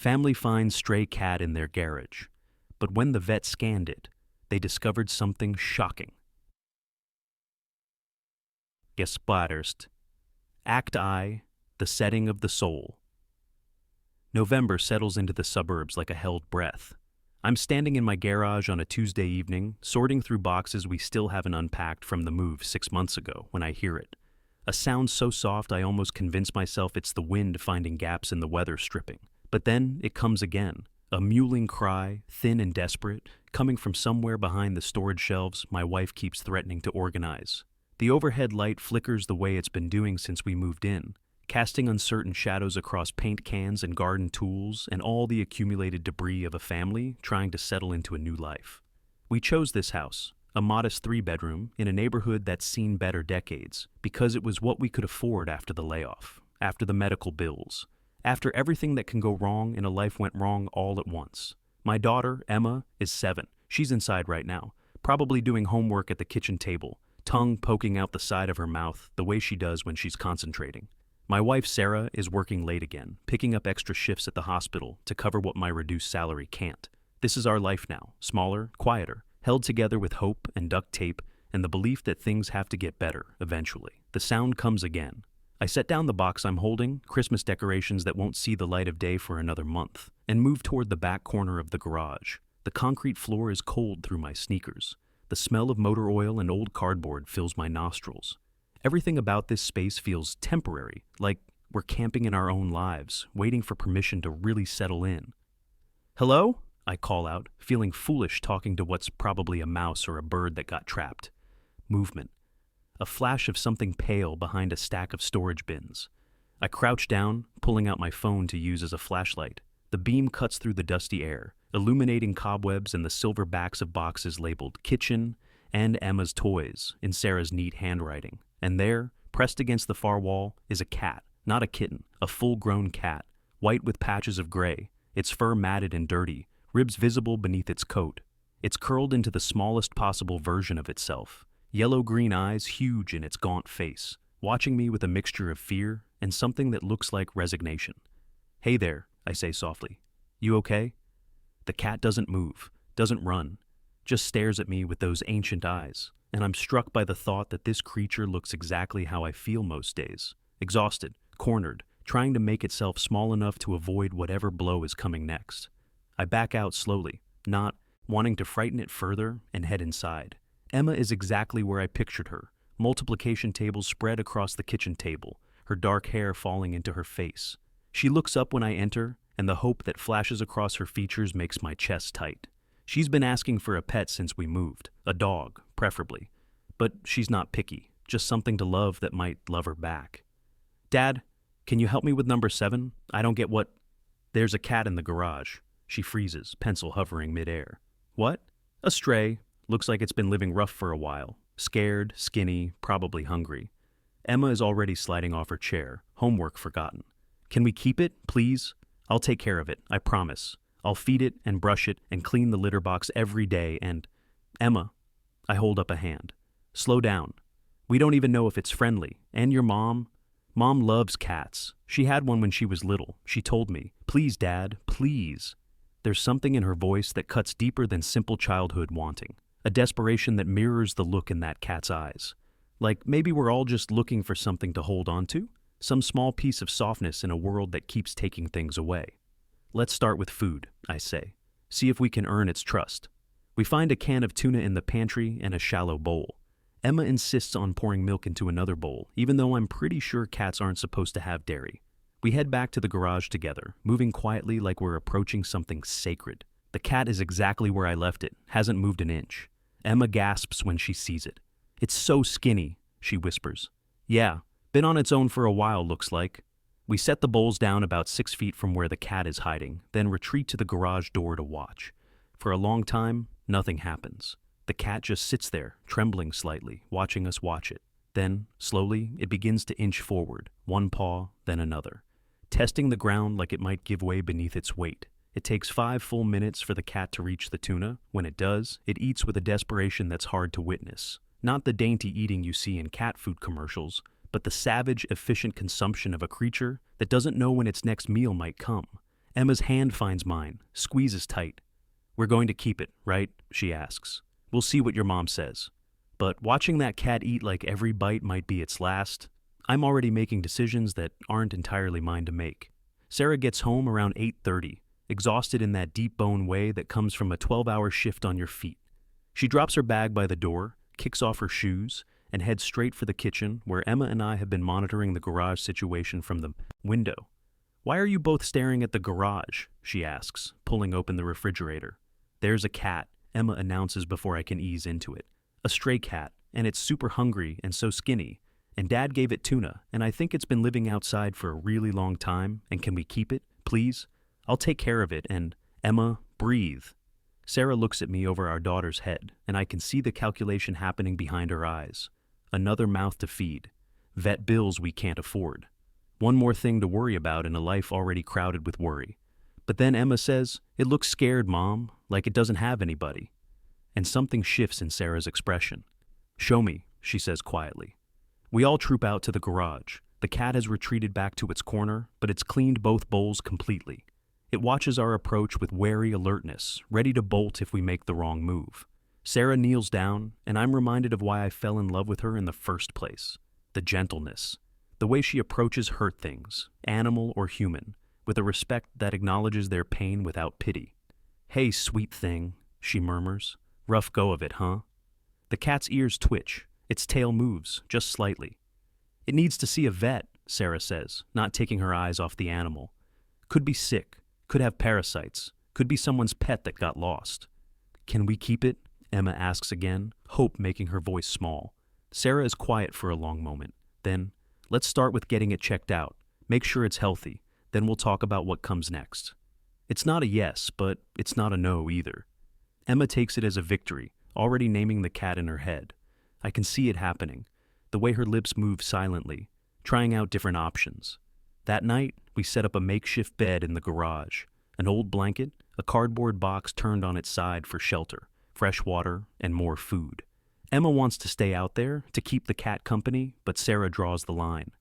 Family finds stray cat in their garage. But when the vet scanned it, they discovered something shocking. Gesplatterst. Act I, the setting of the soul. November settles into the suburbs like a held breath. I'm standing in my garage on a Tuesday evening, sorting through boxes we still haven't unpacked from the move 6 months ago when I hear it. A sound so soft I almost convince myself it's the wind finding gaps in the weather stripping. But then it comes again, a mewling cry, thin and desperate, coming from somewhere behind the storage shelves my wife keeps threatening to organize. The overhead light flickers the way it's been doing since we moved in, casting uncertain shadows across paint cans and garden tools and all the accumulated debris of a family trying to settle into a new life. We chose this house, a modest 3-bedroom, in a neighborhood that's seen better decades, because it was what we could afford after the layoff, after the medical bills, after everything that can go wrong in a life went wrong all at once. My daughter, Emma, is 7. She's inside right now, probably doing homework at the kitchen table, tongue poking out the side of her mouth the way she does when she's concentrating. My wife, Sarah, is working late again, picking up extra shifts at the hospital to cover what my reduced salary can't. This is our life now, smaller, quieter, held together with hope and duct tape and the belief that things have to get better eventually. The sound comes again. I set down the box I'm holding, Christmas decorations that won't see the light of day for another month, and move toward the back corner of the garage. The concrete floor is cold through my sneakers. The smell of motor oil and old cardboard fills my nostrils. Everything about this space feels temporary, like we're camping in our own lives, waiting for permission to really settle in. "Hello?" I call out, feeling foolish talking to what's probably a mouse or a bird that got trapped. Movement. A flash of something pale behind a stack of storage bins. I crouch down, pulling out my phone to use as a flashlight. The beam cuts through the dusty air, illuminating cobwebs and the silver backs of boxes labeled Kitchen and Emma's Toys in Sarah's neat handwriting. And there, pressed against the far wall, is a cat, not a kitten, a full-grown cat, white with patches of gray, its fur matted and dirty, ribs visible beneath its coat. It's curled into the smallest possible version of itself, yellow-green eyes huge in its gaunt face, watching me with a mixture of fear and something that looks like resignation. "Hey there," I say softly. "You okay?" The cat doesn't move, doesn't run, just stares at me with those ancient eyes, and I'm struck by the thought that this creature looks exactly how I feel most days, exhausted, cornered, trying to make itself small enough to avoid whatever blow is coming next. I back out slowly, not wanting to frighten it further, and head inside. Emma is exactly where I pictured her, multiplication tables spread across the kitchen table, her dark hair falling into her face. She looks up when I enter, and the hope that flashes across her features makes my chest tight. She's been asking for a pet since we moved, a dog, preferably. But she's not picky, just something to love that might love her back. "Dad, can you help me with number 7? I don't get what—" "There's a cat in the garage." She freezes, pencil hovering midair. "What?" "A stray. Looks like it's been living rough for a while. Scared, skinny, probably hungry." Emma is already sliding off her chair, homework forgotten. "Can we keep it, please? I'll take care of it, I promise. I'll feed it and brush it and clean the litter box every day and—" "Emma," I hold up a hand. "Slow down. We don't even know if it's friendly. And your mom? Mom loves cats. She had one when she was little. She told me, 'Please, Dad, please.'" There's something in her voice that cuts deeper than simple childhood wanting. A desperation that mirrors the look in that cat's eyes. Like maybe we're all just looking for something to hold on to? Some small piece of softness in a world that keeps taking things away. "Let's start with food," I say. "See if we can earn its trust." We find a can of tuna in the pantry and a shallow bowl. Emma insists on pouring milk into another bowl, even though I'm pretty sure cats aren't supposed to have dairy. We head back to the garage together, moving quietly like we're approaching something sacred. The cat is exactly where I left it, hasn't moved an inch. Emma gasps when she sees it. "It's so skinny," she whispers. "Yeah, been on its own for a while, looks like." We set the bowls down about 6 feet from where the cat is hiding, then retreat to the garage door to watch. For a long time, nothing happens. The cat just sits there, trembling slightly, watching us watch it. Then, slowly, it begins to inch forward, one paw, then another, testing the ground like it might give way beneath its weight. It takes 5 full minutes for the cat to reach the tuna. When it does, it eats with a desperation that's hard to witness. Not the dainty eating you see in cat food commercials, but the savage, efficient consumption of a creature that doesn't know when its next meal might come. Emma's hand finds mine, squeezes tight. "We're going to keep it, right?" she asks. "We'll see what your mom says." But watching that cat eat like every bite might be its last, I'm already making decisions that aren't entirely mine to make. Sarah gets home around 8:30, exhausted in that deep bone way that comes from a 12-hour shift on your feet. She drops her bag by the door, kicks off her shoes, and heads straight for the kitchen where Emma and I have been monitoring the garage situation from the window. "Why are you both staring at the garage?" she asks, pulling open the refrigerator. "There's a cat," Emma announces before I can ease into it. "A stray cat, and it's super hungry and so skinny. And Dad gave it tuna, and I think it's been living outside for a really long time, and can we keep it, please? I'll take care of it, and, Emma, breathe." Sarah looks at me over our daughter's head, and I can see the calculation happening behind her eyes. Another mouth to feed. Vet bills we can't afford. One more thing to worry about in a life already crowded with worry. But then Emma says, "It looks scared, Mom, like it doesn't have anybody." And something shifts in Sarah's expression. "Show me," she says quietly. We all troop out to the garage. The cat has retreated back to its corner, but it's cleaned both bowls completely. It watches our approach with wary alertness, ready to bolt if we make the wrong move. Sarah kneels down, and I'm reminded of why I fell in love with her in the first place. The gentleness. The way she approaches hurt things, animal or human, with a respect that acknowledges their pain without pity. "Hey, sweet thing," she murmurs. "Rough go of it, huh?" The cat's ears twitch. Its tail moves, just slightly. "It needs to see a vet," Sarah says, not taking her eyes off the animal. "Could be sick, could have parasites, could be someone's pet that got lost." "Can we keep it?" Emma asks again, hope making her voice small. Sarah is quiet for a long moment. Then, "Let's start with getting it checked out. Make sure it's healthy. Then we'll talk about what comes next." It's not a yes, but it's not a no either. Emma takes it as a victory, already naming the cat in her head. I can see it happening, the way her lips move silently, trying out different options. That night, we set up a makeshift bed in the garage, an old blanket, a cardboard box turned on its side for shelter, fresh water, and more food. Emma wants to stay out there to keep the cat company, but Sarah draws the line.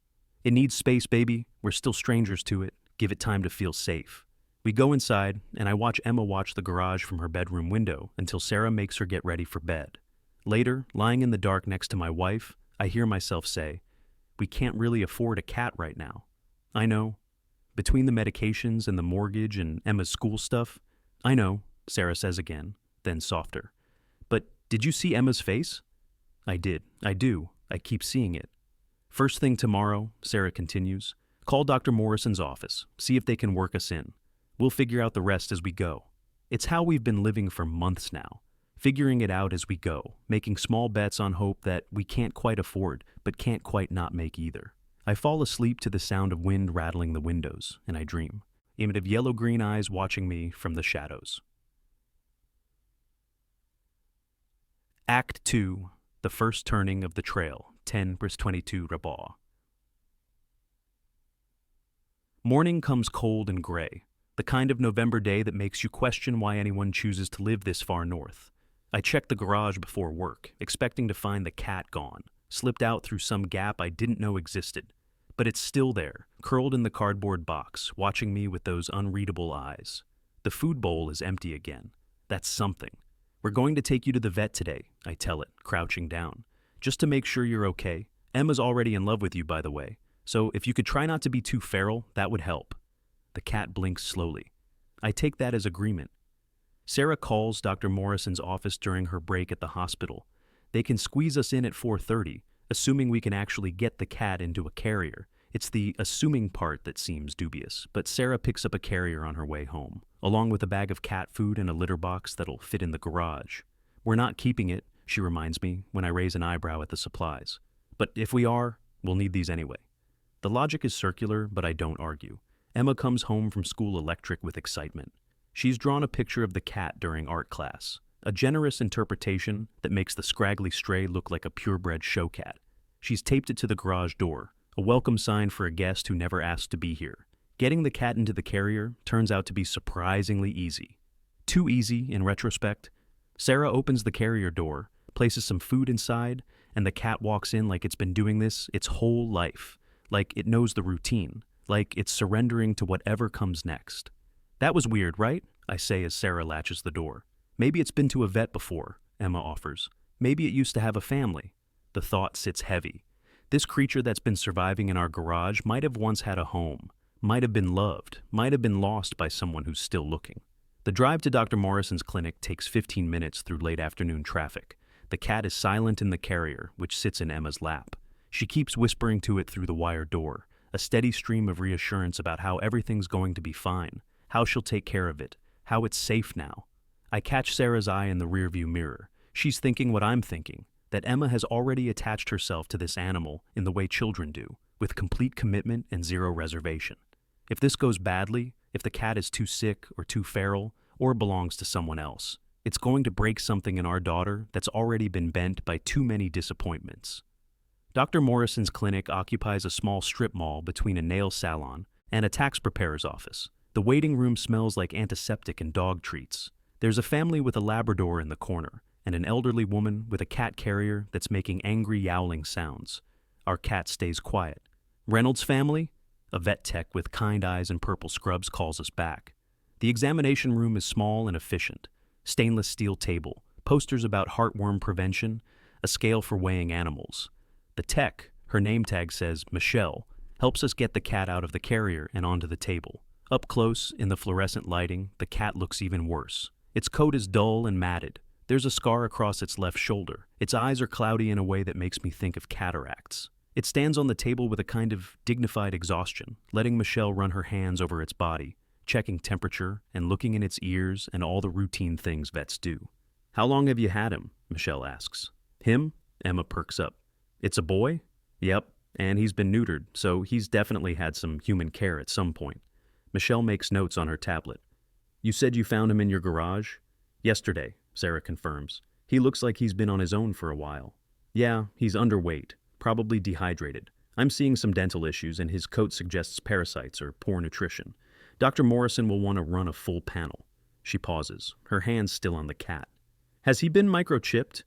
"It needs space, baby. We're still strangers to it. Give it time to feel safe." We go inside, and I watch Emma watch the garage from her bedroom window until Sarah makes her get ready for bed. Later, lying in the dark next to my wife, I hear myself say, "We can't really afford a cat right now." I know. Between the medications and the mortgage and Emma's school stuff, I know, Sarah says again, then softer. "But did you see Emma's face?" I did. I do. I keep seeing it. "First thing tomorrow," Sarah continues, "call Dr. Morrison's office, see if they can work us in. We'll figure out the rest as we go." It's how we've been living for months now. Figuring it out as we go, making small bets on hope that we can't quite afford, but can't quite not make either. I fall asleep to the sound of wind rattling the windows, and I dream. Image of yellow-green eyes watching me from the shadows. Act 2, The First Turning of the Trail, 10:22 Rabaw. Morning comes cold and gray, the kind of November day that makes you question why anyone chooses to live this far north. I checked the garage before work, expecting to find the cat gone, slipped out through some gap I didn't know existed. But it's still there, curled in the cardboard box, watching me with those unreadable eyes. The food bowl is empty again. That's something. "We're going to take you to the vet today," I tell it, crouching down. "Just to make sure you're okay. Emma's already in love with you, by the way. So if you could try not to be too feral, that would help." The cat blinks slowly. I take that as agreement. Sarah calls Dr. Morrison's office during her break at the hospital. They can squeeze us in at 4:30, assuming we can actually get the cat into a carrier. It's the assuming part that seems dubious, but Sarah picks up a carrier on her way home, along with a bag of cat food and a litter box that'll fit in the garage. "We're not keeping it," she reminds me when I raise an eyebrow at the supplies. "But if we are, we'll need these anyway." The logic is circular, but I don't argue. Emma comes home from school electric with excitement. She's drawn a picture of the cat during art class, a generous interpretation that makes the scraggly stray look like a purebred show cat. She's taped it to the garage door, a welcome sign for a guest who never asked to be here. Getting the cat into the carrier turns out to be surprisingly easy. Too easy, in retrospect. Sarah opens the carrier door, places some food inside, and the cat walks in like it's been doing this its whole life, like it knows the routine, like it's surrendering to whatever comes next. That was weird, right? I say as Sarah latches the door. Maybe it's been to a vet before, Emma offers. Maybe it used to have a family. The thought sits heavy. This creature that's been surviving in our garage might have once had a home, might have been loved, might have been lost by someone who's still looking. The drive to Dr. Morrison's clinic takes 15 minutes through late afternoon traffic. The cat is silent in the carrier, which sits in Emma's lap. She keeps whispering to it through the wire door, a steady stream of reassurance about how everything's going to be fine, how she'll take care of it, how it's safe now. I catch Sarah's eye in the rearview mirror. She's thinking what I'm thinking, that Emma has already attached herself to this animal in the way children do, with complete commitment and zero reservation. If this goes badly, if the cat is too sick or too feral, or belongs to someone else, it's going to break something in our daughter that's already been bent by too many disappointments. Dr. Morrison's clinic occupies a small strip mall between a nail salon and a tax preparer's office. The waiting room smells like antiseptic and dog treats. There's a family with a Labrador in the corner, and an elderly woman with a cat carrier that's making angry yowling sounds. Our cat stays quiet. Reynolds' family? A vet tech with kind eyes and purple scrubs calls us back. The examination room is small and efficient. Stainless steel table, posters about heartworm prevention, a scale for weighing animals. The tech, her name tag says Michelle, helps us get the cat out of the carrier and onto the table. Up close, in the fluorescent lighting, the cat looks even worse. Its coat is dull and matted. There's a scar across its left shoulder. Its eyes are cloudy in a way that makes me think of cataracts. It stands on the table with a kind of dignified exhaustion, letting Michelle run her hands over its body, checking temperature and looking in its ears and all the routine things vets do. "How long have you had him?" Michelle asks. "Him?" Emma perks up. "It's a boy?" "Yep, and he's been neutered, so he's definitely had some human care at some point." Michelle makes notes on her tablet. "You said you found him in your garage?" "Yesterday," Sarah confirms. "He looks like he's been on his own for a while." "Yeah, he's underweight, probably dehydrated. I'm seeing some dental issues, and his coat suggests parasites or poor nutrition. Dr. Morrison will want to run a full panel." She pauses, her hands still on the cat. "Has he been microchipped?"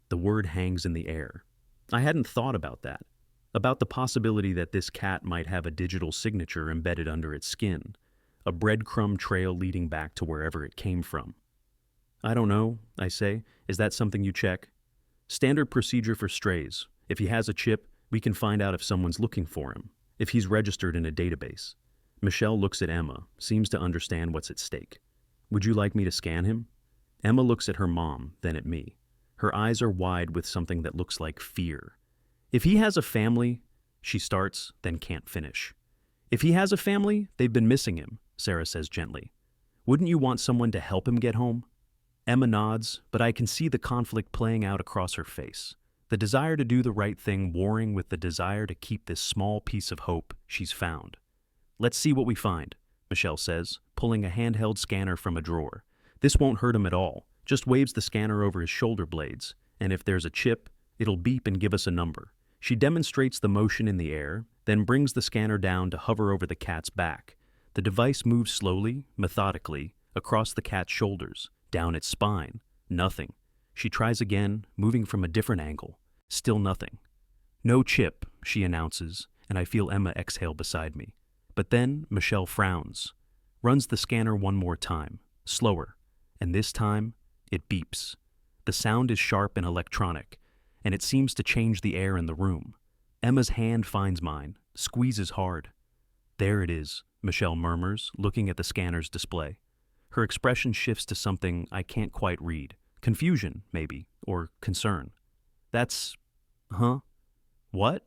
The word hangs in the air. I hadn't thought about that. About the possibility that this cat might have a digital signature embedded under its skin, a breadcrumb trail leading back to wherever it came from. "I don't know," I say. "Is that something you check?" "Standard procedure for strays. If he has a chip, we can find out if someone's looking for him, if he's registered in a database." Michelle looks at Emma, seems to understand what's at stake. "Would you like me to scan him?" Emma looks at her mom, then at me. Her eyes are wide with something that looks like fear. "If he has a family," she starts, then can't finish. "If he has a family, they've been missing him," Sarah says gently. "Wouldn't you want someone to help him get home?" Emma nods, but I can see the conflict playing out across her face. The desire to do the right thing warring with the desire to keep this small piece of hope she's found. "Let's see what we find," Michelle says, pulling a handheld scanner from a drawer. "This won't hurt him at all, just waves the scanner over his shoulder blades, and if there's a chip, it'll beep and give us a number." She demonstrates the motion in the air, then brings the scanner down to hover over the cat's back. The device moves slowly, methodically, across the cat's shoulders, down its spine. Nothing. She tries again, moving from a different angle. Still nothing. "No chip," she announces, and I feel Emma exhale beside me. But then Michelle frowns, runs the scanner one more time, slower, and this time it beeps. The sound is sharp and electronic, and it seems to change the air in the room. Emma's hand finds mine, squeezes hard. "There it is," Michelle murmurs, looking at the scanner's display. Her expression shifts to something I can't quite read. Confusion, maybe, or concern. "That's... huh? What?"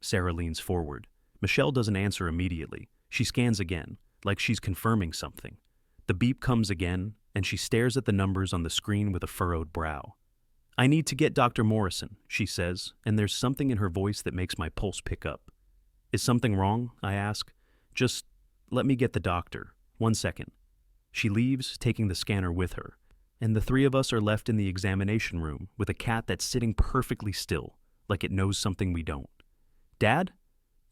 Sarah leans forward. Michelle doesn't answer immediately. She scans again, like she's confirming something. The beep comes again, and she stares at the numbers on the screen with a furrowed brow. "I need to get Dr. Morrison," she says, and there's something in her voice that makes my pulse pick up. "Is something wrong?" I ask. "Just let me get the doctor. 1 second." She leaves, taking the scanner with her, and the three of us are left in the examination room with a cat that's sitting perfectly still, like it knows something we don't. "Dad?"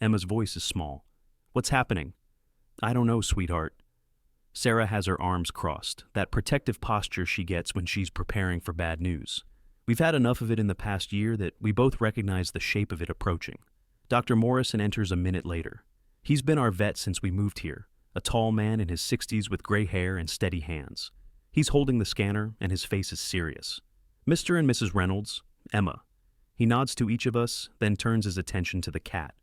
Emma's voice is small. "What's happening?" "I don't know, sweetheart." Sarah has her arms crossed, that protective posture she gets when she's preparing for bad news. We've had enough of it in the past year that we both recognize the shape of it approaching. Dr. Morrison enters a minute later. He's been our vet since we moved here, a tall man in his 60s with gray hair and steady hands. He's holding the scanner, and his face is serious. Mr. and Mrs. Reynolds, Emma. He nods to each of us, then turns his attention to the cat.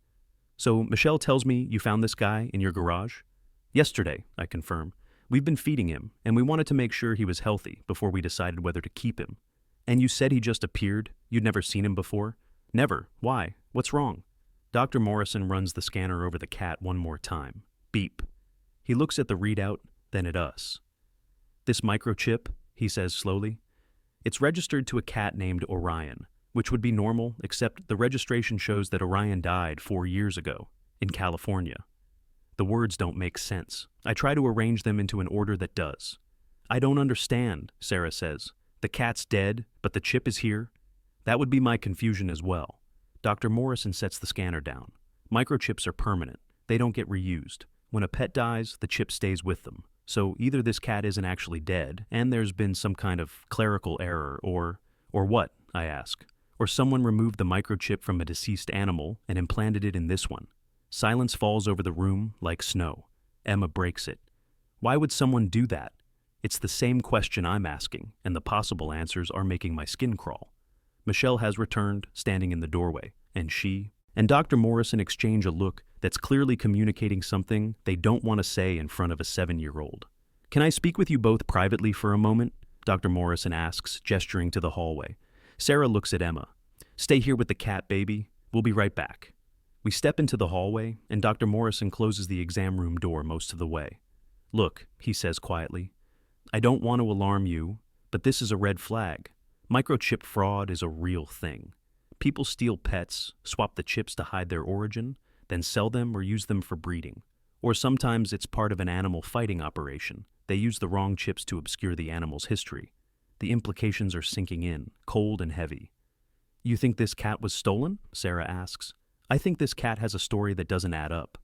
So, Michelle tells me you found this guy in your garage? Yesterday, I confirm. We've been feeding him, and we wanted to make sure he was healthy before we decided whether to keep him. And you said he just appeared? You'd never seen him before? Never. Why? What's wrong? Dr. Morrison runs the scanner over the cat one more time. Beep. He looks at the readout, then at us. This microchip, he says slowly, it's registered to a cat named Orion, which would be normal, except the registration shows that Orion died 4 years ago, in California. The words don't make sense. I try to arrange them into an order that does. I don't understand, Sarah says. The cat's dead, but the chip is here? That would be my confusion as well. Dr. Morrison sets the scanner down. Microchips are permanent. They don't get reused. When a pet dies, the chip stays with them. So either this cat isn't actually dead, and there's been some kind of clerical error, or what, I ask. Or someone removed the microchip from a deceased animal and implanted it in this one. Silence falls over the room like snow. Emma breaks it. Why would someone do that? It's the same question I'm asking, and the possible answers are making my skin crawl. Michelle has returned, standing in the doorway, and she and Dr. Morrison exchange a look that's clearly communicating something they don't want to say in front of a 7-year-old. Can I speak with you both privately for a moment? Dr. Morrison asks, gesturing to the hallway. Sarah looks at Emma. Stay here with the cat, baby. We'll be right back. We step into the hallway, and Dr. Morrison closes the exam room door most of the way. Look, he says quietly, I don't want to alarm you, but this is a red flag. Microchip fraud is a real thing. People steal pets, swap the chips to hide their origin, then sell them or use them for breeding. Or sometimes it's part of an animal fighting operation. They use the wrong chips to obscure the animal's history. The implications are sinking in, cold and heavy. You think this cat was stolen? Sarah asks. I think this cat has a story that doesn't add up.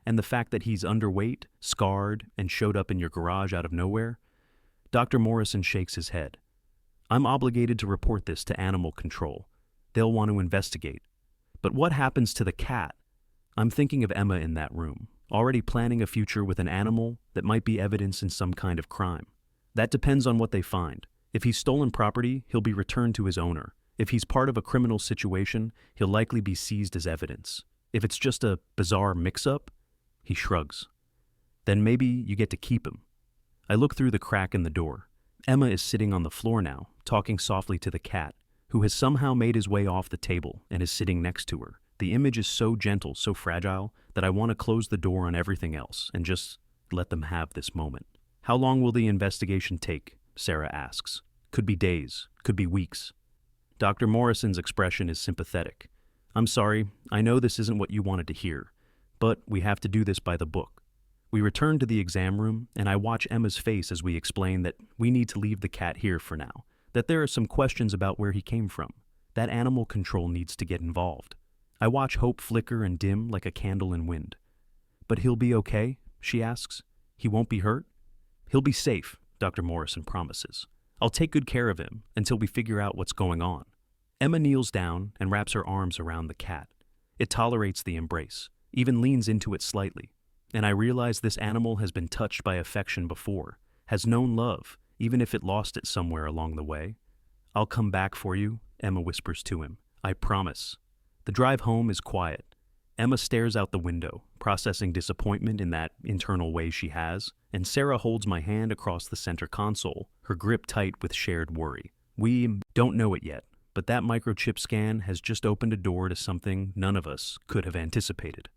And the fact that he's underweight, scarred, and showed up in your garage out of nowhere? Dr. Morrison shakes his head. I'm obligated to report this to animal control. They'll want to investigate. But what happens to the cat? I'm thinking of Emma in that room, already planning a future with an animal that might be evidence in some kind of crime. That depends on what they find. If he's stolen property, he'll be returned to his owner. If he's part of a criminal situation, he'll likely be seized as evidence. If it's just a bizarre mix-up, he shrugs. Then maybe you get to keep him. I look through the crack in the door. Emma is sitting on the floor now, talking softly to the cat, who has somehow made his way off the table and is sitting next to her. The image is so gentle, so fragile, that I want to close the door on everything else and just let them have this moment. How long will the investigation take? Sarah asks. Could be days, could be weeks. Dr. Morrison's expression is sympathetic. I'm sorry, I know this isn't what you wanted to hear, but we have to do this by the book. We return to the exam room, and I watch Emma's face as we explain that we need to leave the cat here for now, that there are some questions about where he came from, that animal control needs to get involved. I watch hope flicker and dim like a candle in wind. But he'll be okay? She asks. He won't be hurt? He'll be safe, Dr. Morrison promises. I'll take good care of him until we figure out what's going on. Emma kneels down and wraps her arms around the cat. It tolerates the embrace, even leans into it slightly. And I realize this animal has been touched by affection before, has known love, even if it lost it somewhere along the way. I'll come back for you, Emma whispers to him. I promise. The drive home is quiet. Emma stares out the window, processing disappointment in that internal way she has, and Sarah holds my hand across the center console, her grip tight with shared worry. We don't know it yet, but that microchip scan has just opened a door to something none of us could have anticipated.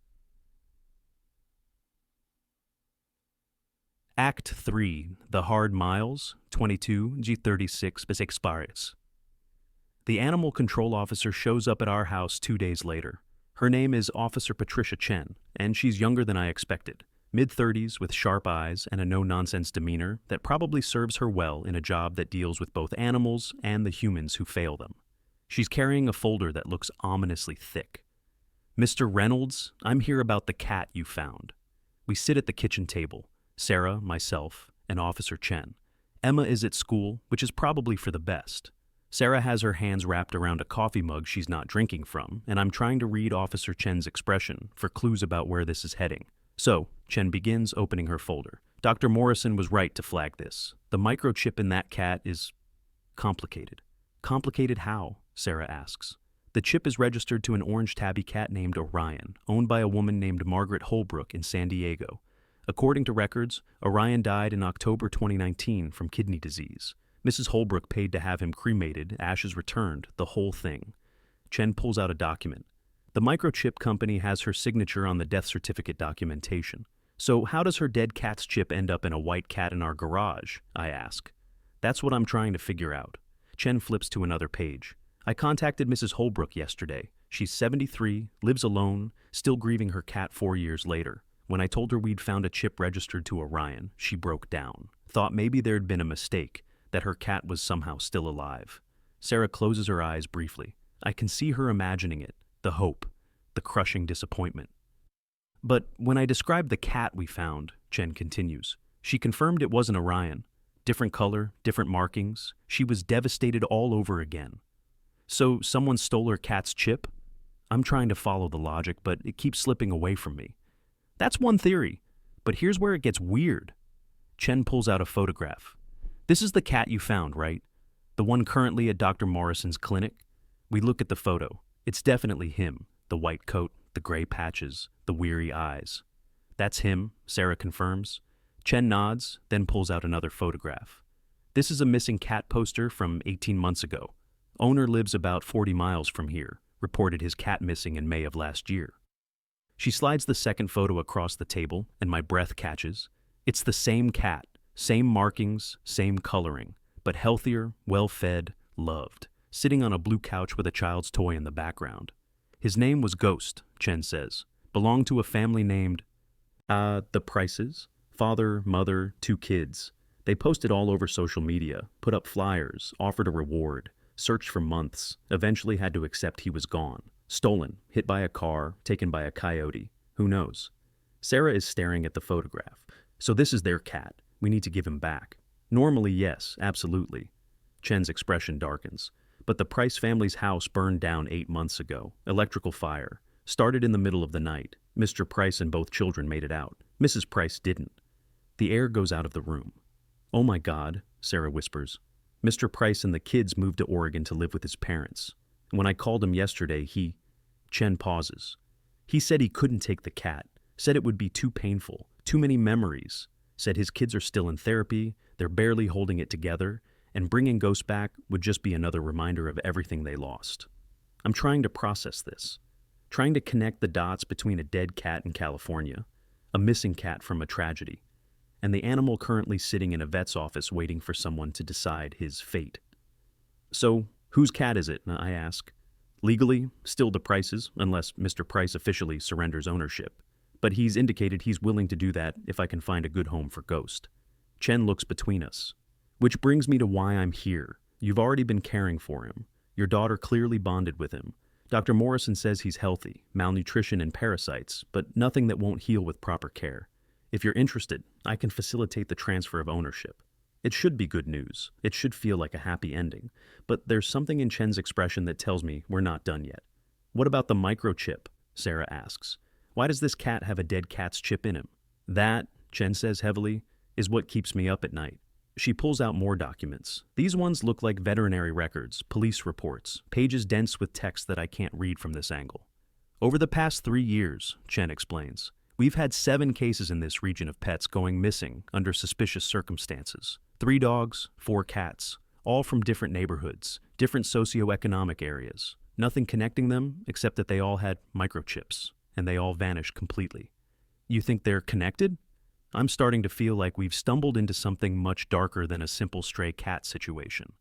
Act 3, The Hard Miles, 22 G36 expiries. The animal control officer shows up at our house 2 days later. Her name is Officer Patricia Chen, and she's younger than I expected, mid-30s with sharp eyes and a no-nonsense demeanor that probably serves her well in a job that deals with both animals and the humans who fail them. She's carrying a folder that looks ominously thick. Mr. Reynolds, I'm here about the cat you found. We sit at the kitchen table, Sarah, myself, and Officer Chen. Emma is at school, which is probably for the best. Sarah has her hands wrapped around a coffee mug she's not drinking from, and I'm trying to read Officer Chen's expression for clues about where this is heading. So, Chen begins, opening her folder. Dr. Morrison was right to flag this. The microchip in that cat is complicated. Complicated how? Sarah asks. The chip is registered to an orange tabby cat named Orion, owned by a woman named Margaret Holbrook in San Diego. According to records, Orion died in October 2019 from kidney disease. Mrs. Holbrook paid to have him cremated, ashes returned, the whole thing. Chen pulls out a document. The microchip company has her signature on the death certificate documentation. So how does her dead cat's chip end up in a white cat in our garage? I ask. That's what I'm trying to figure out. Chen flips to another page. I contacted Mrs. Holbrook yesterday. She's 73, lives alone, still grieving her cat 4 years later. When I told her we'd found a chip registered to Orion, she broke down. Thought maybe there'd been a mistake, that her cat was somehow still alive. Sarah closes her eyes briefly. I can see her imagining it, the hope, the crushing disappointment. But when I described the cat we found, Chen continues, she confirmed it wasn't Orion. Different color, different markings. She was devastated all over again. So someone stole her cat's chip? I'm trying to follow the logic, but it keeps slipping away from me. That's one theory, but here's where it gets weird. Chen pulls out a photograph. This is the cat you found, right? The one currently at Dr. Morrison's clinic? We look at the photo. It's definitely him. The white coat, the gray patches, the weary eyes. That's him, Sarah confirms. Chen nods, then pulls out another photograph. This is a missing cat poster from 18 months ago. Owner lives about 40 miles from here, reported his cat missing in May of last year. She slides the second photo across the table, and my breath catches. It's the same cat, same markings, same coloring, but healthier, well-fed, loved, sitting on a blue couch with a child's toy in the background. His name was Ghost, Chen says. Belonged to a family named, the Prices. Father, mother, 2 kids. They posted all over social media, put up flyers, offered a reward, searched for months, eventually had to accept he was gone. Stolen, hit by a car, taken by a coyote. Who knows? Sarah is staring at the photograph. So this is their cat. We need to give him back. Normally, yes, absolutely. Chen's expression darkens. But the Price family's house burned down 8 months ago. Electrical fire. Started in the middle of the night. Mr. Price and both children made it out. Mrs. Price didn't. The air goes out of the room. Oh my God, Sarah whispers. Mr. Price and the kids moved to Oregon to live with his parents. When I called him yesterday, Chen pauses. He said he couldn't take the cat, said it would be too painful, too many memories, said his kids are still in therapy, they're barely holding it together, and bringing Ghost back would just be another reminder of everything they lost. I'm trying to process this, trying to connect the dots between a dead cat in California, a missing cat from a tragedy, and the animal currently sitting in a vet's office waiting for someone to decide his fate. So, whose cat is it? I ask. Legally, still the Price's, unless Mr. Price officially surrenders ownership. But he's indicated he's willing to do that if I can find a good home for Ghost. Chen looks between us. Which brings me to why I'm here. You've already been caring for him. Your daughter clearly bonded with him. Dr. Morrison says he's healthy, malnutrition and parasites, but nothing that won't heal with proper care. If you're interested, I can facilitate the transfer of ownership. It should be good news. It should feel like a happy ending. But there's something in Chen's expression that tells me we're not done yet. What about the microchip? Sarah asks. Why does this cat have a dead cat's chip in him? That, Chen says heavily, is what keeps me up at night. She pulls out more documents. These ones look like veterinary records, police reports, pages dense with text that I can't read from this angle. Over the past 3 years, Chen explains, we've had 7 cases in this region of pets going missing under suspicious circumstances. 3 dogs, 4 cats, all from different neighborhoods, different socioeconomic areas. Nothing connecting them except that they all had microchips, and they all vanished completely. You think they're connected? I'm starting to feel like we've stumbled into something much darker than a simple stray cat situation.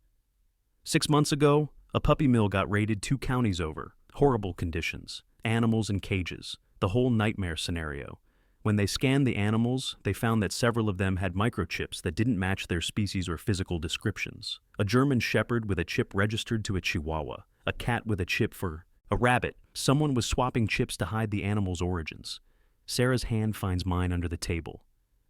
6 months ago, a puppy mill got raided 2 counties over. Horrible conditions, animals in cages, the whole nightmare scenario. When they scanned the animals, they found that several of them had microchips that didn't match their species or physical descriptions. A German Shepherd with a chip registered to a Chihuahua, a cat with a chip for a rabbit. Someone was swapping chips to hide the animal's origins. Sarah's hand finds mine under the table.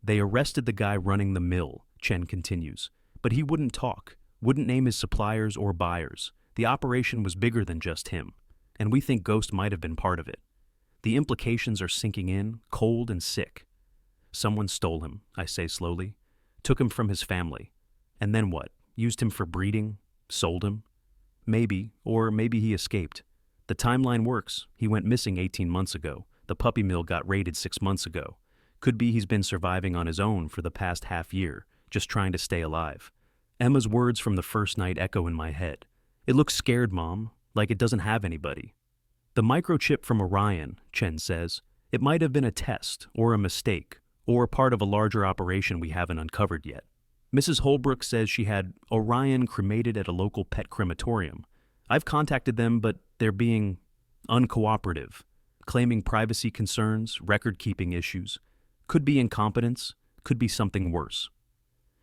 They arrested the guy running the mill, Chen continues, but he wouldn't talk, wouldn't name his suppliers or buyers. The operation was bigger than just him, and we think Ghost might have been part of it. The implications are sinking in, cold and sick. Someone stole him, I say slowly. Took him from his family. And then what? Used him for breeding? Sold him? Maybe, or maybe he escaped. The timeline works. He went missing 18 months ago. The puppy mill got raided 6 months ago. Could be he's been surviving on his own for the past half year, just trying to stay alive. Emma's words from the first night echo in my head. It looks scared, Mom, like it doesn't have anybody. The microchip from Orion, Chen says, it might have been a test, or a mistake, or part of a larger operation we haven't uncovered yet. Mrs. Holbrook says she had Orion cremated at a local pet crematorium. I've contacted them, but they're being uncooperative, claiming privacy concerns, record-keeping issues. Could be incompetence, could be something worse.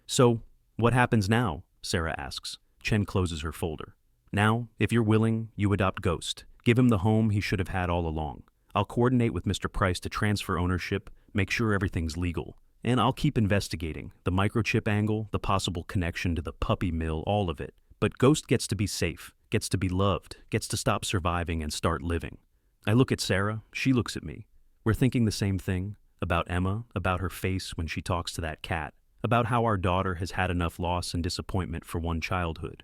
So, what happens now? Sarah asks. Chen closes her folder. Now, if you're willing, you adopt Ghost. Give him the home he should have had all along. I'll coordinate with Mr. Price to transfer ownership, make sure everything's legal. And I'll keep investigating, the microchip angle, the possible connection to the puppy mill, all of it. But Ghost gets to be safe, gets to be loved, gets to stop surviving and start living. I look at Sarah, she looks at me. We're thinking the same thing, about Emma, about her face when she talks to that cat, about how our daughter has had enough loss and disappointment for one childhood.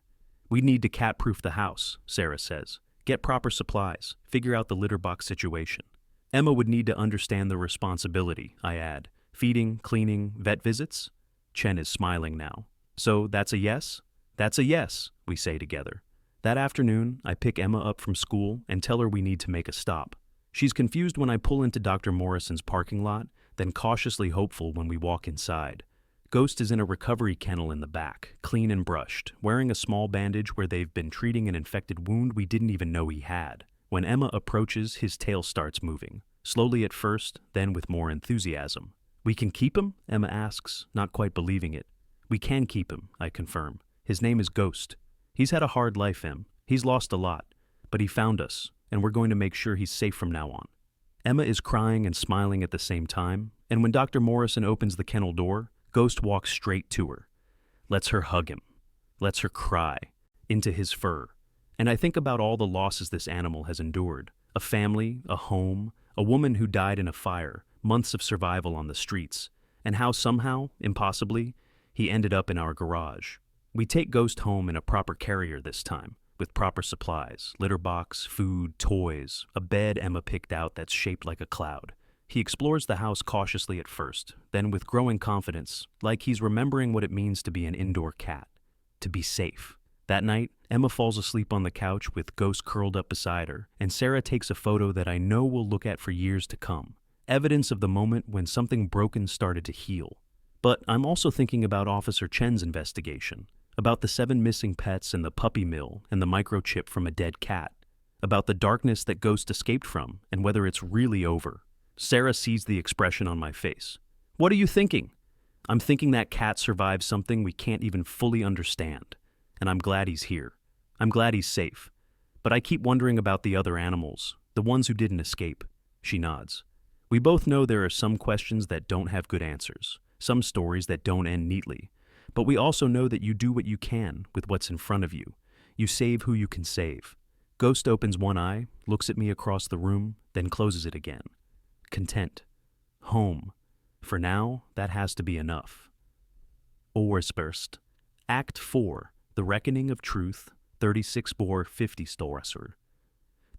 We need to cat-proof the house, Sarah says. Get proper supplies, figure out the litter box situation. Emma would need to understand the responsibility, I add. Feeding, cleaning, vet visits? Chen is smiling now. So that's a yes? That's a yes, we say together. That afternoon, I pick Emma up from school and tell her we need to make a stop. She's confused when I pull into Dr. Morrison's parking lot, then cautiously hopeful when we walk inside. Ghost is in a recovery kennel in the back, clean and brushed, wearing a small bandage where they've been treating an infected wound we didn't even know he had. When Emma approaches, his tail starts moving, slowly at first, then with more enthusiasm. We can keep him? Emma asks, not quite believing it. We can keep him, I confirm. His name is Ghost. He's had a hard life, Em. He's lost a lot. But he found us, and we're going to make sure he's safe from now on. Emma is crying and smiling at the same time, and when Dr. Morrison opens the kennel door, Ghost walks straight to her. Lets her hug him. Lets her cry. Into his fur. And I think about all the losses this animal has endured. A family, a home, a woman who died in a fire, months of survival on the streets, and how somehow, impossibly, he ended up in our garage. We take Ghost home in a proper carrier this time, with proper supplies, litter box, food, toys, a bed Emma picked out that's shaped like a cloud. He explores the house cautiously at first, then with growing confidence, like he's remembering what it means to be an indoor cat, to be safe. That night, Emma falls asleep on the couch with Ghost curled up beside her, and Sarah takes a photo that I know we'll look at for years to come. Evidence of the moment when something broken started to heal. But I'm also thinking about Officer Chen's investigation, about the 7 missing pets and the puppy mill and the microchip from a dead cat, about the darkness that Ghost escaped from and whether it's really over. Sarah sees the expression on my face. What are you thinking? I'm thinking that cat survived something we can't even fully understand, and I'm glad he's here. I'm glad he's safe. But I keep wondering about the other animals, the ones who didn't escape. She nods. We both know there are some questions that don't have good answers, some stories that don't end neatly, but we also know that you do what you can with what's in front of you. You save who you can save. Ghost opens one eye, looks at me across the room, then closes it again. Content. Home. For now, that has to be enough. Årsburst. Act 4. The Reckoning of Truth. 36 bor 50 Storesser.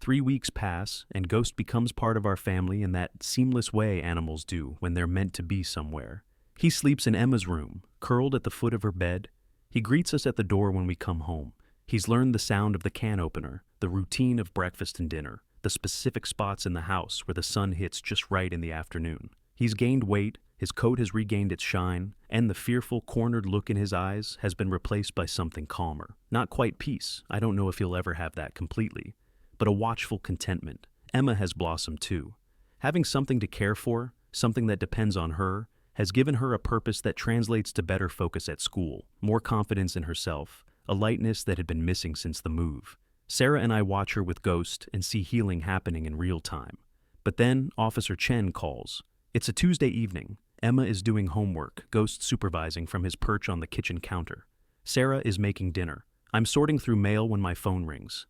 3 weeks pass, and Ghost becomes part of our family in that seamless way animals do when they're meant to be somewhere. He sleeps in Emma's room, curled at the foot of her bed. He greets us at the door when we come home. He's learned the sound of the can opener, the routine of breakfast and dinner, the specific spots in the house where the sun hits just right in the afternoon. He's gained weight, his coat has regained its shine, and the fearful, cornered look in his eyes has been replaced by something calmer. Not quite peace, I don't know if he'll ever have that completely, but a watchful contentment. Emma has blossomed too. Having something to care for, something that depends on her, has given her a purpose that translates to better focus at school, more confidence in herself, a lightness that had been missing since the move. Sarah and I watch her with Ghost and see healing happening in real time. But then Officer Chen calls. It's a Tuesday evening. Emma is doing homework, Ghost supervising from his perch on the kitchen counter. Sarah is making dinner. I'm sorting through mail when my phone rings.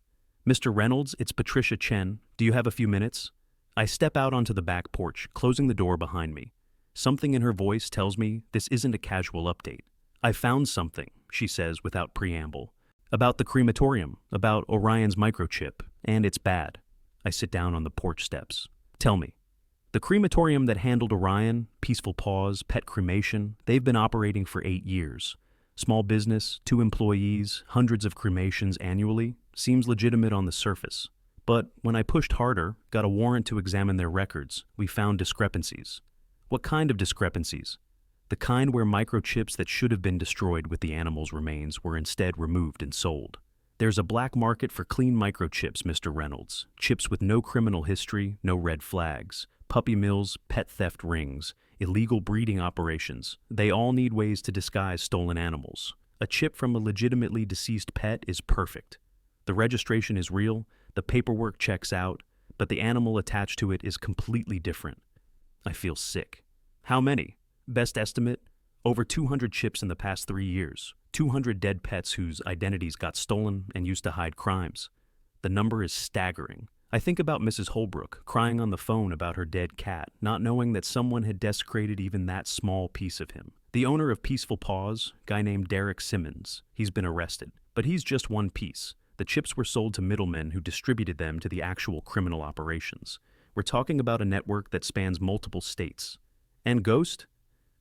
Mr. Reynolds, it's Patricia Chen. Do you have a few minutes? I step out onto the back porch, closing the door behind me. Something in her voice tells me this isn't a casual update. I found something, she says without preamble. About the crematorium, about Orion's microchip, and it's bad. I sit down on the porch steps. Tell me. The crematorium that handled Orion, Peaceful Pause, Pet Cremation, they've been operating for 8 years. Small business, 2 employees, hundreds of cremations annually, seems legitimate on the surface. But when I pushed harder, got a warrant to examine their records, we found discrepancies. What kind of discrepancies? The kind where microchips that should have been destroyed with the animal's remains were instead removed and sold. There's a black market for clean microchips, Mr. Reynolds. Chips with no criminal history, no red flags. Puppy mills, pet theft rings, illegal breeding operations. They all need ways to disguise stolen animals. A chip from a legitimately deceased pet is perfect. The registration is real, the paperwork checks out, but the animal attached to it is completely different. I feel sick. How many? Best estimate? Over 200 chips in the past 3 years. 200 dead pets whose identities got stolen and used to hide crimes. The number is staggering. I think about Mrs. Holbrook crying on the phone about her dead cat, not knowing that someone had desecrated even that small piece of him. The owner of Peaceful Paws, guy named Derek Simmons, he's been arrested. But he's just one piece. The chips were sold to middlemen who distributed them to the actual criminal operations. We're talking about a network that spans multiple states. And Ghost?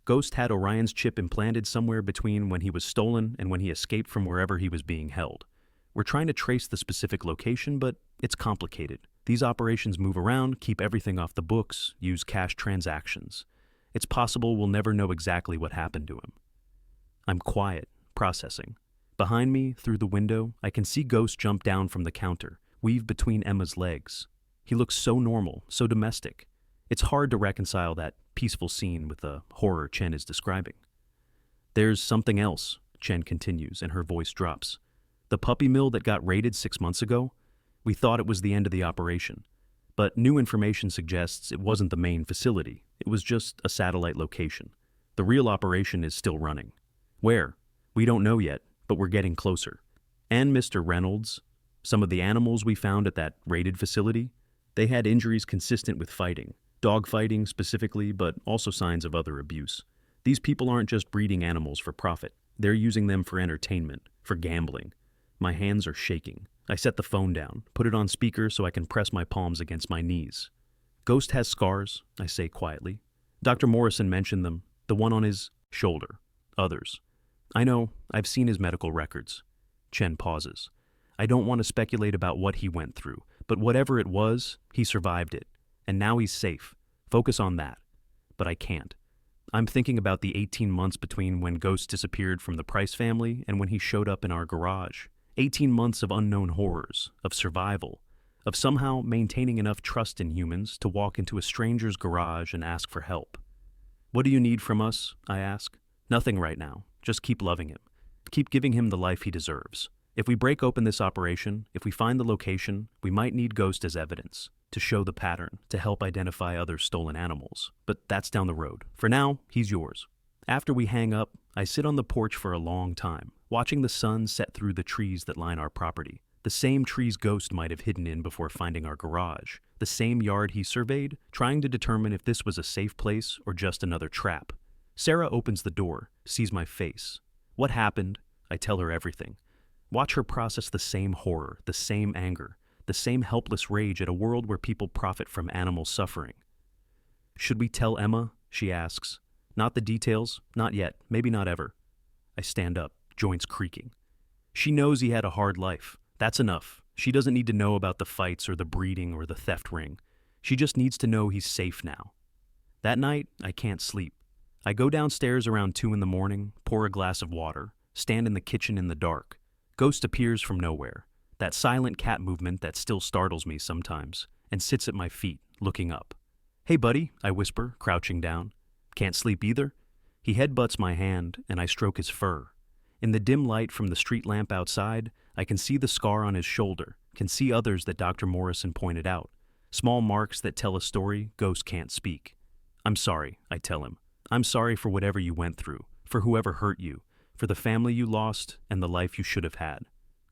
Ghost had Orion's chip implanted somewhere between when he was stolen and when he escaped from wherever he was being held. We're trying to trace the specific location, but it's complicated. These operations move around, keep everything off the books, use cash transactions. It's possible we'll never know exactly what happened to him. I'm quiet, processing. Behind me, through the window, I can see Ghost jump down from the counter, weave between Emma's legs. He looks so normal, so domestic. It's hard to reconcile that peaceful scene with the horror Chen is describing. There's something else, Chen continues, and her voice drops. The puppy mill that got raided 6 months ago? We thought it was the end of the operation. But new information suggests it wasn't the main facility. It was just a satellite location. The real operation is still running. Where? We don't know yet, but we're getting closer. And Mr. Reynolds, some of the animals we found at that raided facility, they had injuries consistent with fighting. Dog fighting specifically, but also signs of other abuse. These people aren't just breeding animals for profit. They're using them for entertainment, for gambling. My hands are shaking. I set the phone down, put it on speaker so I can press my palms against my knees. Ghost has scars, I say quietly. Dr. Morrison mentioned them, the one on his shoulder. Others. I know, I've seen his medical records. Chen pauses. I don't want to speculate about what he went through, but whatever it was, he survived it. And now he's safe. Focus on that. But I can't. I'm thinking about the 18 months between when Ghost disappeared from the Price family and when he showed up in our garage. 18 months of unknown horrors, of survival, of somehow maintaining enough trust in humans to walk into a stranger's garage and ask for help. What do you need from us? I ask. Nothing right now. Just keep loving him. Keep giving him the life he deserves. If we break open this operation, if we find the location, we might need Ghost as evidence, to show the pattern, to help identify other stolen animals. But that's down the road. For now, he's yours. After we hang up, I sit on the porch for a long time, watching the sun set through the trees that line our property. The same trees Ghost might have hidden in before finding our garage. The same yard he surveyed, trying to determine if this was a safe place or just another trap. Sarah opens the door, sees my face. What happened? I tell her everything. Watch her process the same horror, the same anger, the same helpless rage at a world where people profit from animal suffering. Should we tell Emma? She asks. Not the details, not yet, maybe not ever. I stand up, joints creaking. She knows he had a hard life. That's enough. She doesn't need to know about the fights or the breeding or the theft ring. She just needs to know he's safe now. That night, I can't sleep. I go downstairs around 2 a.m, pour a glass of water, stand in the kitchen in the dark. Ghost appears from nowhere, that silent cat movement that still startles me sometimes, and sits at my feet, looking up. Hey buddy, I whisper, crouching down. Can't sleep either? He headbutts my hand, and I stroke his fur. In the dim light from the street lamp outside, I can see the scar on his shoulder, can see others that Dr. Morrison pointed out. Small marks that tell a story Ghost can't speak. I'm sorry, I tell him. I'm sorry for whatever you went through, for whoever hurt you, for the family you lost and the life you should have had.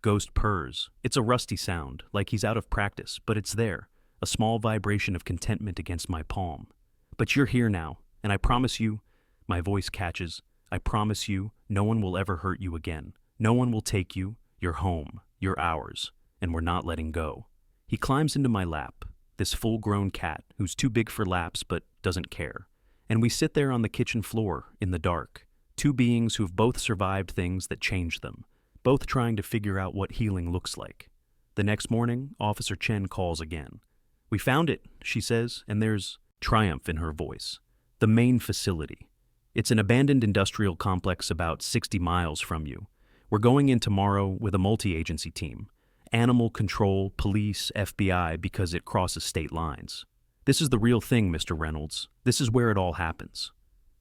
Ghost purrs. It's a rusty sound, like he's out of practice, but it's there, a small vibration of contentment against my palm. But you're here now. And I promise you, my voice catches, I promise you, no one will ever hurt you again. No one will take you, you're home, you're ours, and we're not letting go. He climbs into my lap, this full-grown cat who's too big for laps but doesn't care. And we sit there on the kitchen floor, in the dark, two beings who've both survived things that changed them, both trying to figure out what healing looks like. The next morning, Officer Chen calls again. "We found it," she says, and there's triumph in her voice. The main facility. It's an abandoned industrial complex about 60 miles from you. We're going in tomorrow with a multi-agency team. Animal control, police, FBI, because it crosses state lines. This is the real thing, Mr. Reynolds. This is where it all happens.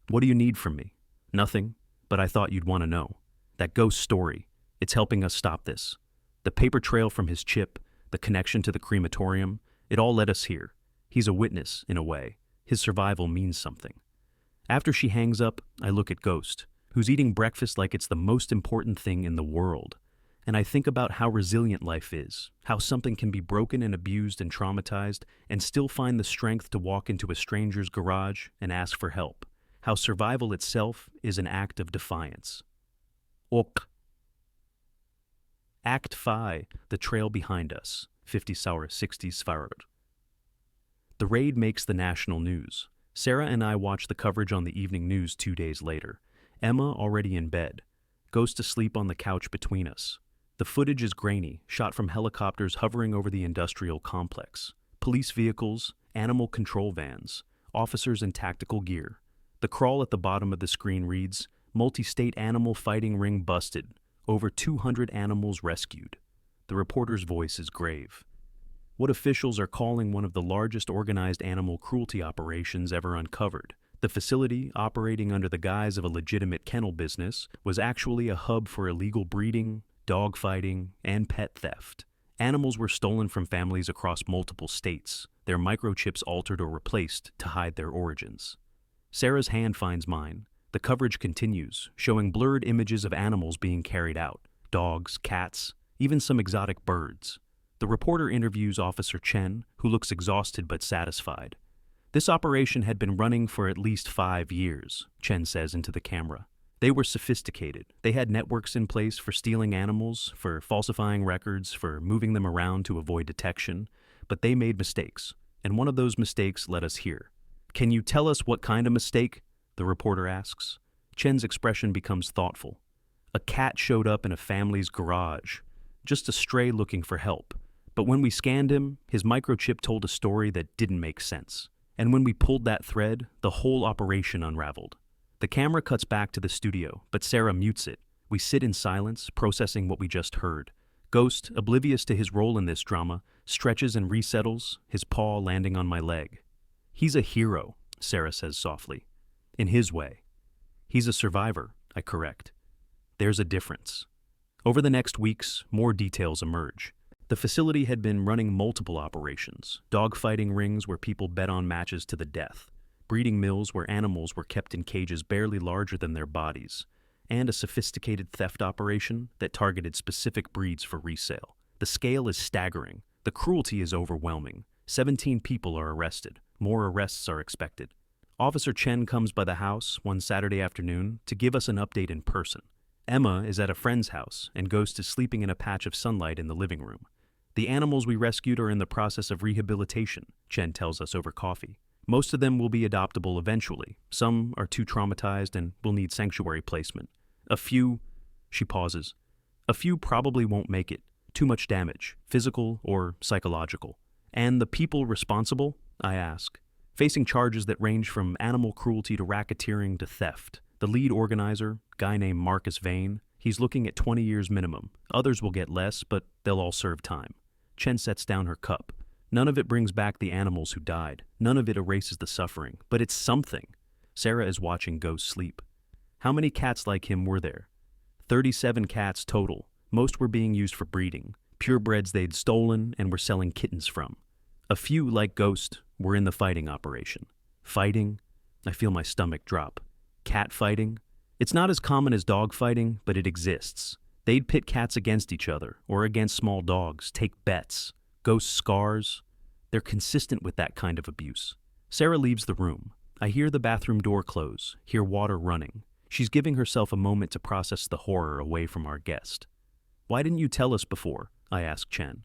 What do you need from me? Nothing, but I thought you'd want to know. That ghost story, it's helping us stop this. The paper trail from his chip, the connection to the crematorium, it all led us here. He's a witness, in a way. His survival means something. After she hangs up, I look at Ghost, who's eating breakfast like it's the most important thing in the world. And I think about how resilient life is, how something can be broken and abused and traumatized and still find the strength to walk into a stranger's garage and ask for help, how survival itself is an act of defiance. Ok. Act 5, The Trail Behind Us, 50 Sour 60 Svarad. The raid makes the national news. Sarah and I watch the coverage on the evening news 2 days later. Emma already in bed. Ghost asleep on the couch between us. The footage is grainy, shot from helicopters hovering over the industrial complex. Police vehicles, animal control vans, officers in tactical gear. The crawl at the bottom of the screen reads, "Multi-state animal fighting ring busted. Over 200 animals rescued." The reporter's voice is grave. What officials are calling one of the largest organized animal cruelty operations ever uncovered. The facility, operating under the guise of a legitimate kennel business, was actually a hub for illegal breeding, dogfighting, and pet theft. Animals were stolen from families across multiple states, their microchips altered or replaced to hide their origins. Sarah's hand finds mine. The coverage continues, showing blurred images of animals being carried out, dogs, cats, even some exotic birds. The reporter interviews Officer Chen, who looks exhausted but satisfied. This operation had been running for at least 5 years, Chen says into the camera. They were sophisticated. They had networks in place for stealing animals, for falsifying records, for moving them around to avoid detection. But they made mistakes, and one of those mistakes led us here. "Can you tell us what kind of mistake?" the reporter asks. Chen's expression becomes thoughtful. "A cat showed up in a family's garage, just a stray looking for help. But when we scanned him, his microchip told a story that didn't make sense. And when we pulled that thread, the whole operation unraveled." The camera cuts back to the studio, but Sarah mutes it. We sit in silence, processing what we just heard. Ghost, oblivious to his role in this drama, stretches and resettles, his paw landing on my leg. "He's a hero," Sarah says softly. "In his way." "He's a survivor," I correct. There's a difference. Over the next weeks, more details emerge. The facility had been running multiple operations, dogfighting rings where people bet on matches to the death, breeding mills where animals were kept in cages barely larger than their bodies, and a sophisticated theft operation that targeted specific breeds for resale. The scale is staggering. The cruelty is overwhelming. 17 people are arrested. More arrests are expected. Officer Chen comes by the house one Saturday afternoon to give us an update in person. Emma is at a friend's house, and Ghost is sleeping in a patch of sunlight in the living room. "The animals we rescued are in the process of rehabilitation," Chen tells us over coffee. "Most of them will be adoptable eventually. Some are too traumatized and will need sanctuary placement. A few," she pauses, "a few probably won't make it. Too much damage, physical or psychological." "And the people responsible?" I ask. "Facing charges that range from animal cruelty to racketeering to theft. The lead organizer, guy named Marcus Vane, he's looking at 20 years minimum. Others will get less, but they'll all serve time." Chen sets down her cup. "None of it brings back the animals who died. None of it erases the suffering. But it's something." Sarah is watching Ghost sleep. "How many cats like him were there?" 37 cats total. Most were being used for breeding. Purebreds they'd stolen and were selling kittens from. A few, like Ghost, were in the fighting operation. Fighting? I feel my stomach drop. Cat fighting? It's not as common as dog fighting, but it exists. They'd pit cats against each other, or against small dogs, take bets. Ghost scars? They're consistent with that kind of abuse. Sarah leaves the room. I hear the bathroom door close, hear water running. She's giving herself a moment to process the horror away from our guest. Why didn't you tell us before? I ask Chen.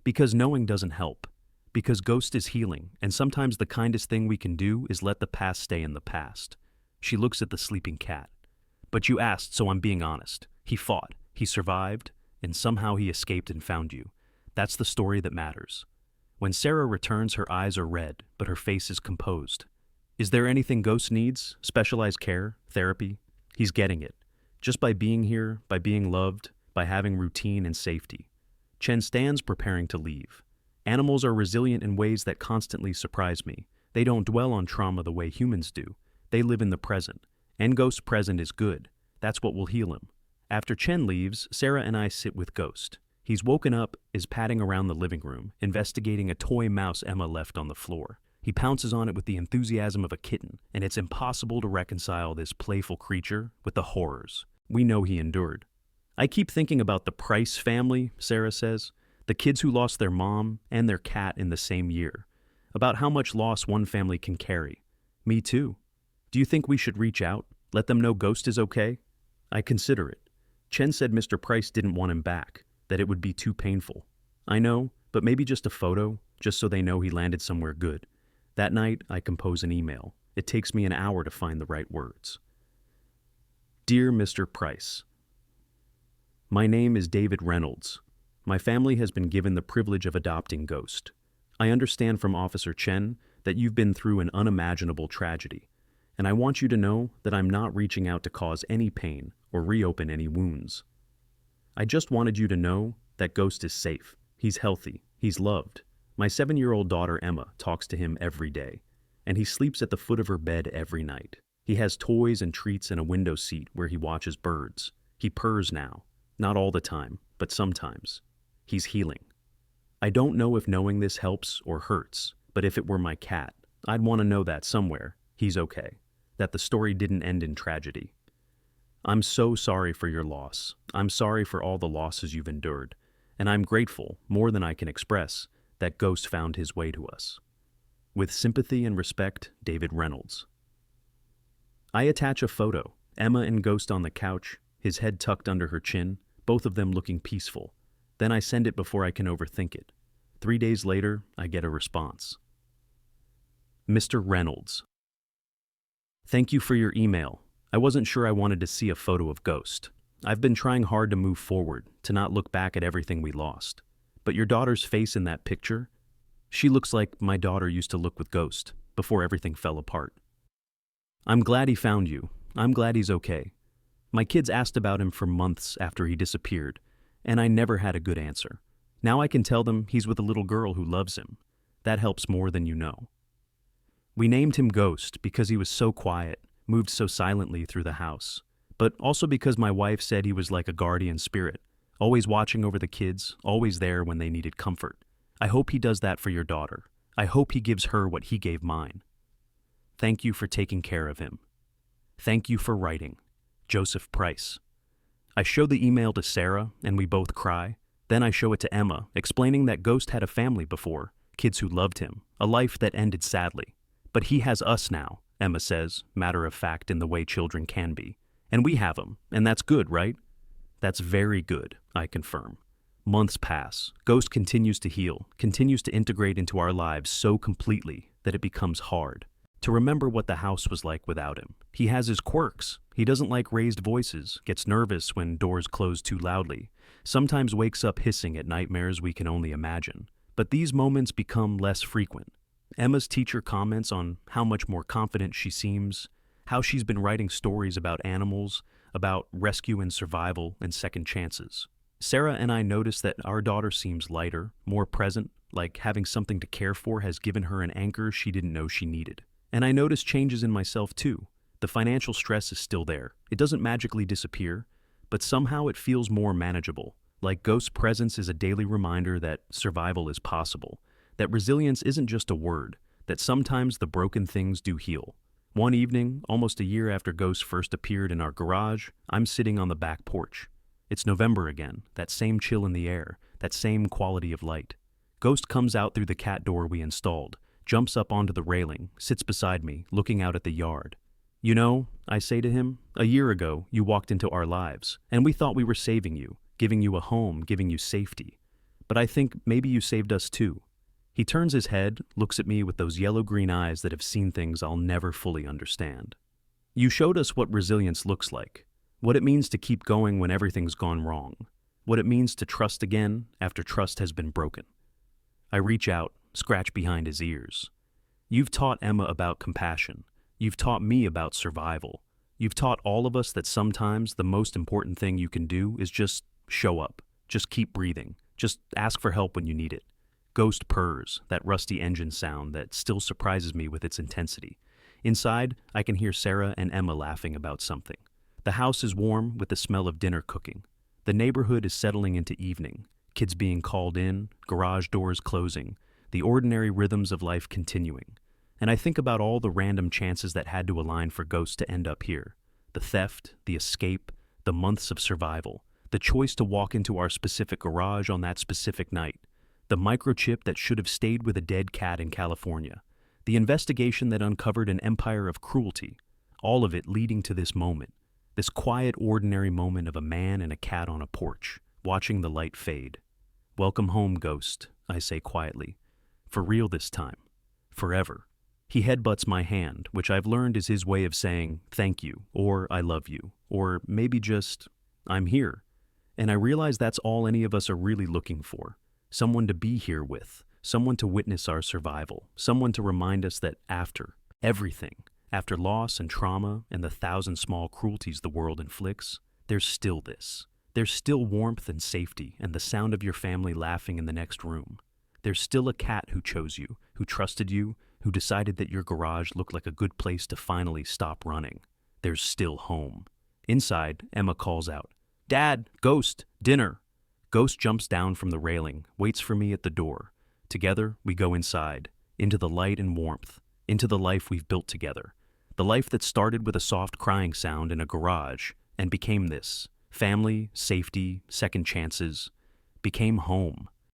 Because knowing doesn't help. Because ghost is healing, and sometimes the kindest thing we can do is let the past stay in the past. She looks at the sleeping cat. But you asked, so I'm being honest. He fought, he survived, and somehow he escaped and found you. That's the story that matters. When Sarah returns, her eyes are red, but her face is composed. Is there anything Ghost needs? Specialized care? Therapy? He's getting it. Just by being here, by being loved, by having routine and safety. Chen stands preparing to leave. Animals are resilient in ways that constantly surprise me. They don't dwell on trauma the way humans do. They live in the present. And Ghost's present is good. That's what will heal him. After Chen leaves, Sarah and I sit with Ghost. He's woken up, is padding around the living room, investigating a toy mouse Emma left on the floor. He pounces on it with the enthusiasm of a kitten, and it's impossible to reconcile this playful creature with the horrors we know he endured. I keep thinking about the Price family, Sarah says, the kids who lost their mom and their cat in the same year, about how much loss one family can carry. Me too. Do you think we should reach out, let them know Ghost is okay? I consider it. Chen said Mr. Price didn't want him back, that it would be too painful. I know, but maybe just a photo, just so they know he landed somewhere good. That night, I compose an email. It takes me an hour to find the right words. Dear Mr. Price, my name is David Reynolds. My family has been given the privilege of adopting Ghost. I understand from Officer Chen that you've been through an unimaginable tragedy, and I want you to know that I'm not reaching out to cause any pain or reopen any wounds. I just wanted you to know that Ghost is safe, he's healthy, he's loved. My 7-year-old daughter Emma talks to him every day, and he sleeps at the foot of her bed every night. He has toys and treats and a window seat where he watches birds. He purrs now, not all the time, but sometimes. He's healing. I don't know if knowing this helps or hurts, but if it were my cat, I'd want to know that somewhere he's okay, that the story didn't end in tragedy. I'm so sorry for your loss. I'm sorry for all the losses you've endured, and I'm grateful, more than I can express, that Ghost found his way to us. With sympathy and respect, David Reynolds. I attach a photo, Emma and Ghost on the couch, his head tucked under her chin, both of them looking peaceful. Then I send it before I can overthink it. 3 days later, I get a response. Mr. Reynolds. Thank you for your email. I wasn't sure I wanted to see a photo of Ghost. I've been trying hard to move forward, to not look back at everything we lost. But your daughter's face in that picture, she looks like my daughter used to look with Ghost, before everything fell apart. I'm glad he found you. I'm glad he's okay. My kids asked about him for months after he disappeared, and I never had a good answer. Now I can tell them he's with a little girl who loves him. That helps more than you know. We named him Ghost because he was so quiet, moved so silently through the house, but also because my wife said he was like a guardian spirit, always watching over the kids, always there when they needed comfort. I hope he does that for your daughter. I hope he gives her what he gave mine. Thank you for taking care of him. Thank you for writing. Joseph Price. I show the email to Sarah, and we both cry. Then I show it to Emma, explaining that Ghost had a family before, kids who loved him, a life that ended sadly. But he has us now, Emma says, matter of fact in the way children can be. And we have him, and that's good, right? That's very good, I confirm. Months pass. Ghost continues to heal, continues to integrate into our lives so completely that it becomes hard to remember what the house was like without him. He has his quirks. He doesn't like raised voices, gets nervous when doors close too loudly, sometimes wakes up hissing at nightmares we can only imagine. But these moments become less frequent. Emma's teacher comments on how much more confident she seems, how she's been writing stories about animals, about rescue and survival and second chances. Sarah and I notice that our daughter seems lighter, more present, like having something to care for has given her an anchor she didn't know she needed. And I notice changes in myself too. The financial stress is still there. It doesn't magically disappear, but somehow it feels more manageable, like Ghost's presence is a daily reminder that survival is possible, that resilience isn't just a word, that sometimes the broken things do heal. One evening, almost a year after Ghost first appeared in our garage, I'm sitting on the back porch. It's November again, that same chill in the air, that same quality of light. Ghost comes out through the cat door we installed, jumps up onto the railing, sits beside me, looking out at the yard. You know, I say to him, a year ago you walked into our lives, and we thought we were saving you, giving you a home, giving you safety. But I think maybe you saved us too. He turns his head, looks at me with those yellow-green eyes that have seen things I'll never fully understand. You showed us what resilience looks like, what it means to keep going when everything's gone wrong, what it means to trust again after trust has been broken. I reach out, scratch behind his ears. You've taught Emma about compassion. You've taught me about survival. You've taught all of us that sometimes the most important thing you can do is just show up, just keep breathing, just ask for help when you need it. Ghost purrs, that rusty engine sound that still surprises me with its intensity. Inside, I can hear Sarah and Emma laughing about something. The house is warm with the smell of dinner cooking. The neighborhood is settling into evening, kids being called in, garage doors closing, the ordinary rhythms of life continuing. And I think about all the random chances that had to align for Ghost to end up here. The theft, the escape, the months of survival, the choice to walk into our specific garage on that specific night, the microchip that should have stayed with a dead cat in California, the investigation that uncovered an empire of cruelty, all of it leading to this moment, this quiet, ordinary moment of a man and a cat on a porch, watching the light fade. Welcome home, Ghost, I say quietly. For real this time. Forever. He headbutts my hand, which I've learned is his way of saying thank you, or I love you, or maybe just, I'm here. And I realize that's all any of us are really looking for. Someone to be here with, someone to witness our survival, someone to remind us that after everything, after loss and trauma and the thousand small cruelties the world inflicts, there's still this. There's still warmth and safety and the sound of your family laughing in the next room. There's still a cat who chose you, who trusted you, who decided that your garage looked like a good place to finally stop running. There's still home. Inside, Emma calls out, "Dad, Ghost, dinner." Ghost jumps down from the railing, waits for me at the door. Together, we go inside, into the light and warmth, into the life we've built together. The life that started with a soft crying sound in a garage and became this. Family, safety, second chances, became home.